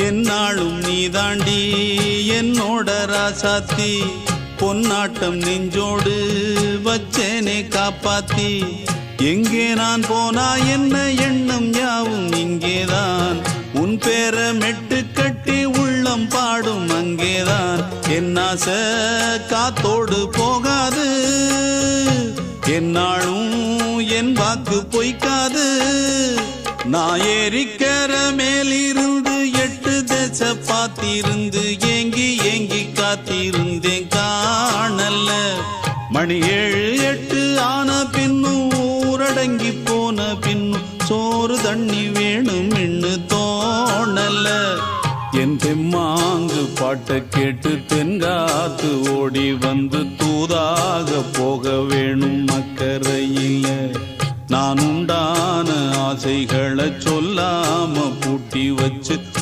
என்னாலும் நீ தாண்டி என்னோட ராசாத்தி பொன்னாட்டம் நெஞ்சோடு வச்சேனே காப்பாத்தி எங்கே நான் போனா என்ன எண்ணம் யாவும் இங்கேதான் உன் பேர மெட்டு கட்டி உள்ளம் பாடும் அங்கேதான் என் ஆசை காத்தோடு போகாது என்னாலும் என் வாக்கு பொய்க்காது நான் ஏறிக்கிற மேலிருந்து 8 தேச பார்த்திருந்து ஏங்கி ஏங்கி காத்திருந்தேன் காணல மணி 7 8 ஆன பின்னும் ஊரடங்கி போன பின்னும் சோறு தண்ணி வேணும் இன்னு தோணல என் தெம்மாங்கு பாட்டை கேட்டு தென்காத்து ஓடி வந்து தூதாக போக வேணும் அக்கறையில நான் உண்டான ஆசைகளை சொல்லாம பூட்டி வச்சு